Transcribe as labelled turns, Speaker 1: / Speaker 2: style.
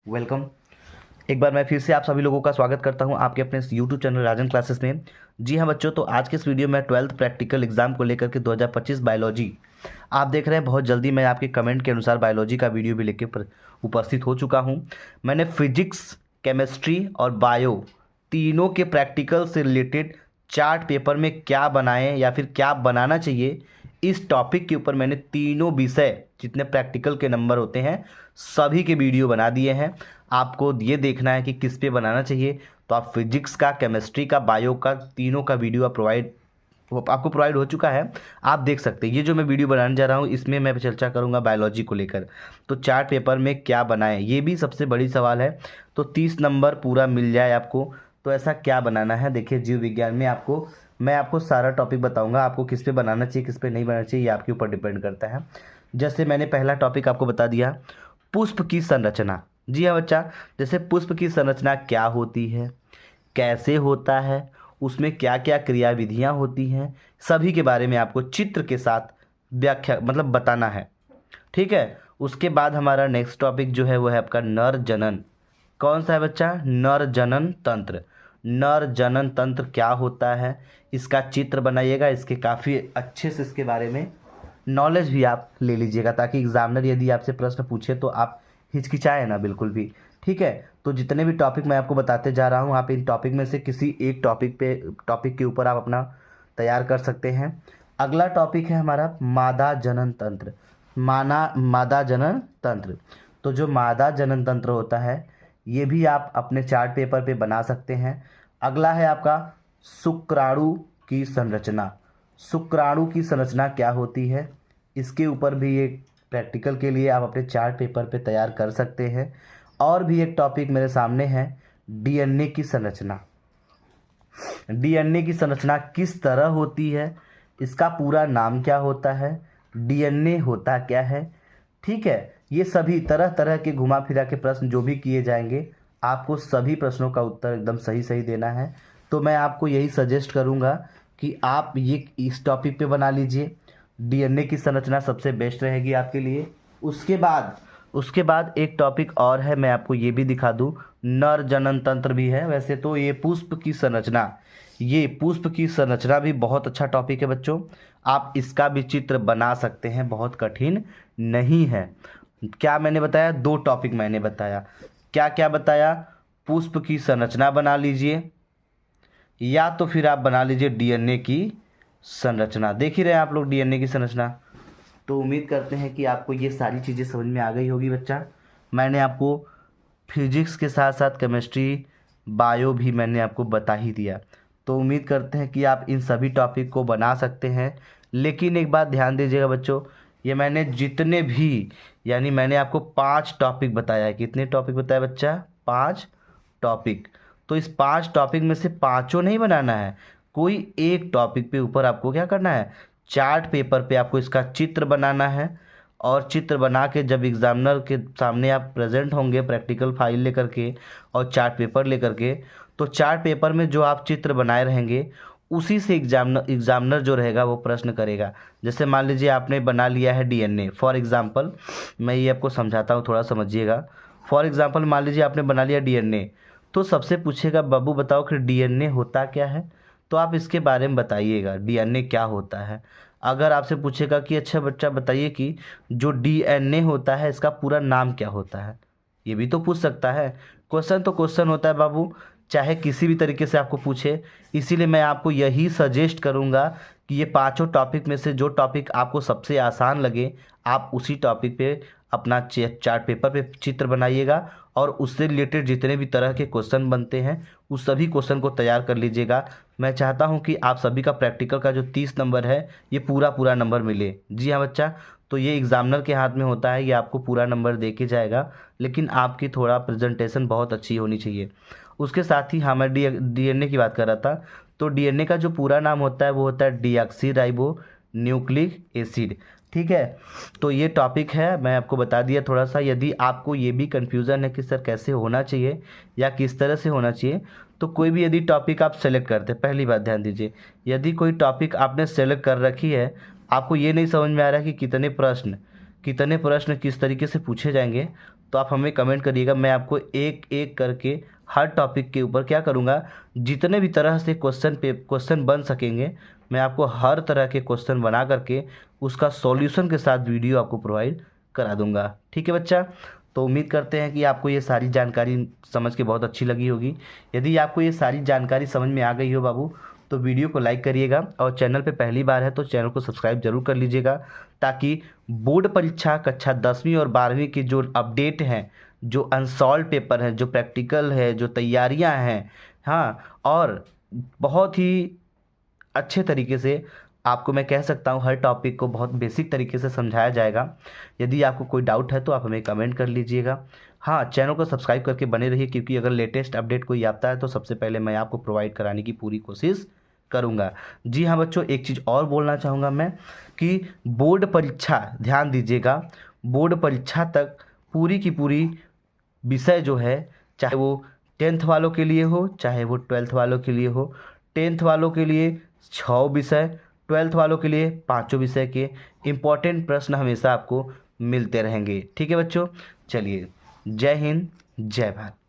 Speaker 1: Welcome. एक बार मैं फिर से आप सभी लोगों का स्वागत करता हूं आपके अपने यूट्यूब चैनल राजन क्लासेस में। जी हाँ बच्चों, तो आज के इस वीडियो में 12th प्रैक्टिकल एग्जाम को लेकर के 2025 बायोलॉजी आप देख रहे हैं। बहुत जल्दी मैं आपके कमेंट के अनुसार बायोलॉजी का वीडियो भी लेके उपस्थित हो चुका हूं। मैंने फिजिक्स, केमिस्ट्री और बायो तीनों के प्रैक्टिकल से रिलेटेड चार्ट पेपर में क्या बनाएं या फिर क्या बनाना चाहिए, इस टॉपिक के ऊपर मैंने तीनों विषय जितने प्रैक्टिकल के नंबर होते हैं सभी के वीडियो बना दिए हैं। आपको ये देखना है कि किस पे बनाना चाहिए, तो आप फिजिक्स का, केमिस्ट्री का, बायो का, तीनों का वीडियो आपको प्रोवाइड हो चुका है। आप देख सकते हैं। ये जो मैं वीडियो बनाने जा रहा हूँ इसमें मैं चर्चा करूँगा बायोलॉजी को लेकर। तो चार्ट पेपर में क्या बनाएं, ये भी सबसे बड़ी सवाल है। तो 30 नंबर पूरा मिल जाए आपको, तो ऐसा क्या बनाना है। देखिए, जीव विज्ञान में मैं आपको सारा टॉपिक बताऊंगा। आपको किस पे बनाना चाहिए, किस पे नहीं बनाना चाहिए, ये आपके ऊपर डिपेंड करता है। जैसे मैंने पहला टॉपिक आपको बता दिया, पुष्प की संरचना। जी हाँ बच्चा, जैसे पुष्प की संरचना क्या होती है, कैसे होता है, उसमें क्या क्या क्रियाविधियाँ होती हैं, सभी के बारे में आपको चित्र के साथ व्याख्या बताना है। ठीक है। उसके बाद हमारा नेक्स्ट टॉपिक जो है वो है आपका नर जनन। कौन सा है बच्चा? नर जनन तंत्र। नर जनन तंत्र क्या होता है, इसका चित्र बनाइएगा। इसके काफ़ी अच्छे से इसके बारे में नॉलेज भी आप ले लीजिएगा, ताकि एग्जामिनर यदि आपसे प्रश्न पूछे तो आप हिचकिचाए ना बिल्कुल भी। ठीक है। तो जितने भी टॉपिक मैं आपको बताते जा रहा हूँ, आप इन टॉपिक में से किसी एक टॉपिक के ऊपर आप अपना तैयार कर सकते हैं। अगला टॉपिक है हमारा मादा जनन तंत्र। मादा जनन तंत्र। तो जो मादा जनन तंत्र होता है ये भी आप अपने चार्ट पेपर पे बना सकते हैं। अगला है आपका शुक्राणु की संरचना। शुक्राणु की संरचना क्या होती है, इसके ऊपर भी एक प्रैक्टिकल के लिए आप अपने चार्ट पेपर पे तैयार कर सकते हैं। और भी एक टॉपिक मेरे सामने है, डीएनए की संरचना। डीएनए की संरचना किस तरह होती है, इसका पूरा नाम क्या होता है, डीएनए होता क्या है। ठीक है। ये सभी तरह तरह के घुमा फिरा के प्रश्न जो भी किए जाएंगे, आपको सभी प्रश्नों का उत्तर एकदम सही सही देना है। तो मैं आपको यही सजेस्ट करूंगा कि आप ये इस टॉपिक पे बना लीजिए। डीएनए की संरचना सबसे बेस्ट रहेगी आपके लिए। उसके बाद एक टॉपिक और है, मैं आपको ये भी दिखा दूं। नर जनन तंत्र भी है। वैसे तो ये पुष्प की संरचना भी बहुत अच्छा टॉपिक है बच्चों। आप इसका भी चित्र बना सकते हैं, बहुत कठिन नहीं है। क्या मैंने बताया? दो टॉपिक मैंने बताया। क्या क्या बताया? पुष्प की संरचना बना लीजिए, या तो फिर आप बना लीजिए डीएनए की संरचना। देख ही रहे हैं आप लोग डीएनए की संरचना। तो उम्मीद करते हैं कि आपको ये सारी चीज़ें समझ में आ गई होगी बच्चा। मैंने आपको फिजिक्स के साथ साथ केमिस्ट्री, बायो भी मैंने आपको बता ही दिया। तो उम्मीद करते हैं कि आप इन सभी टॉपिक को बना सकते हैं। लेकिन एक बात ध्यान दीजिएगा बच्चों, ये मैंने जितने भी मैंने आपको 5 टॉपिक बताया है। कितने टॉपिक बताया बच्चा? 5 टॉपिक। तो इस 5 टॉपिक में से पाँचों नहीं बनाना है, कोई एक टॉपिक पे ऊपर आपको क्या करना है, चार्ट पेपर पे आपको इसका चित्र बनाना है। और चित्र बना के जब एग्जामिनर के सामने आप प्रेजेंट होंगे प्रैक्टिकल फाइल लेकर के और चार्ट पेपर लेकर के, तो चार्ट पेपर में जो आप चित्र बनाए रहेंगे उसी से एग्जामिनर जो रहेगा वो प्रश्न करेगा। जैसे मान लीजिए आपने बना लिया है डीएनए, फॉर एग्जांपल मैं ये आपको समझाता हूँ, थोड़ा समझिएगा। फॉर एग्जांपल मान लीजिए आपने बना लिया डीएनए, तो सबसे पूछेगा बाबू बताओ कि डीएनए होता क्या है। तो आप इसके बारे में बताइएगा डीएनए क्या होता है। अगर आपसे पूछेगा कि अच्छा बच्चा बताइए कि जो डीएनए होता है इसका पूरा नाम क्या होता है, ये भी तो पूछ सकता है। क्वेश्चन तो क्वेश्चन होता है बाबू, चाहे किसी भी तरीके से आपको पूछे। इसीलिए मैं आपको यही सजेस्ट करूंगा कि ये पांचों टॉपिक में से जो टॉपिक आपको सबसे आसान लगे, आप उसी टॉपिक पे अपना चार्ट पेपर पे चित्र बनाइएगा और उससे रिलेटेड जितने भी तरह के क्वेश्चन बनते हैं उस सभी क्वेश्चन को तैयार कर लीजिएगा। मैं चाहता हूं कि आप सभी का प्रैक्टिकल का जो 30 नंबर है ये पूरा पूरा नंबर मिले। जी हाँ बच्चा, तो ये एग्जामिनर के हाथ में होता है, ये आपको पूरा नंबर दे के जाएगा, लेकिन आपकी थोड़ा प्रेजेंटेशन बहुत अच्छी होनी चाहिए। उसके साथ ही हाँ, मैं डीएनए की बात कर रहा था। तो डीएनए का जो पूरा नाम होता है वो होता है डीऑक्सी राइबो न्यूक्लिक एसिड। ठीक है। तो ये टॉपिक है, मैं आपको बता दिया थोड़ा सा। यदि आपको ये भी कन्फ्यूज़न है कि सर कैसे होना चाहिए या किस तरह से होना चाहिए, तो कोई भी यदि टॉपिक आप सेलेक्ट करते हैं, पहली बात ध्यान दीजिए, यदि कोई टॉपिक आपने सेलेक्ट कर रखी है, आपको ये नहीं समझ में आ रहा है कि कितने प्रश्न किस तरीके से पूछे जाएंगे, तो आप हमें कमेंट करिएगा। मैं आपको एक एक करके हर टॉपिक के ऊपर क्या करूँगा, जितने भी तरह से क्वेश्चन बन सकेंगे मैं आपको हर तरह के क्वेश्चन बना करके उसका सॉल्यूशन के साथ वीडियो आपको प्रोवाइड करा दूंगा। ठीक है बच्चा, तो उम्मीद करते हैं कि आपको ये सारी जानकारी समझ के बहुत अच्छी लगी होगी। यदि आपको ये सारी जानकारी समझ में आ गई हो बाबू, तो वीडियो को लाइक करिएगा और चैनल पे पहली बार है तो चैनल को सब्सक्राइब जरूर कर लीजिएगा, ताकि बोर्ड परीक्षा कक्षा 10वीं और 12वीं की जो अपडेट हैं, जो अनसॉल्व पेपर हैं, जो प्रैक्टिकल है, जो तैयारियां हैं, हाँ, और बहुत ही अच्छे तरीके से आपको मैं कह सकता हूँ हर टॉपिक को बहुत बेसिक तरीके से समझाया जाएगा। यदि आपको कोई डाउट है तो आप हमें कमेंट कर लीजिएगा। हाँ, चैनल को सब्सक्राइब करके बने रहिए, क्योंकि अगर लेटेस्ट अपडेट कोई आता है तो सबसे पहले मैं आपको प्रोवाइड कराने की पूरी कोशिश करूँगा। जी हाँ बच्चों, एक चीज़ और बोलना चाहूँगा मैं कि बोर्ड परीक्षा, ध्यान दीजिएगा, बोर्ड परीक्षा तक पूरी की पूरी विषय जो है, चाहे वो 10th वालों के लिए हो, चाहे वो 12th वालों के लिए हो, 10th वालों के लिए 6 विषय, 12th वालों के लिए 5 विषय के इम्पोर्टेंट प्रश्न हमेशा आपको मिलते रहेंगे। ठीक है बच्चों, चलिए, जय हिंद, जय भारत।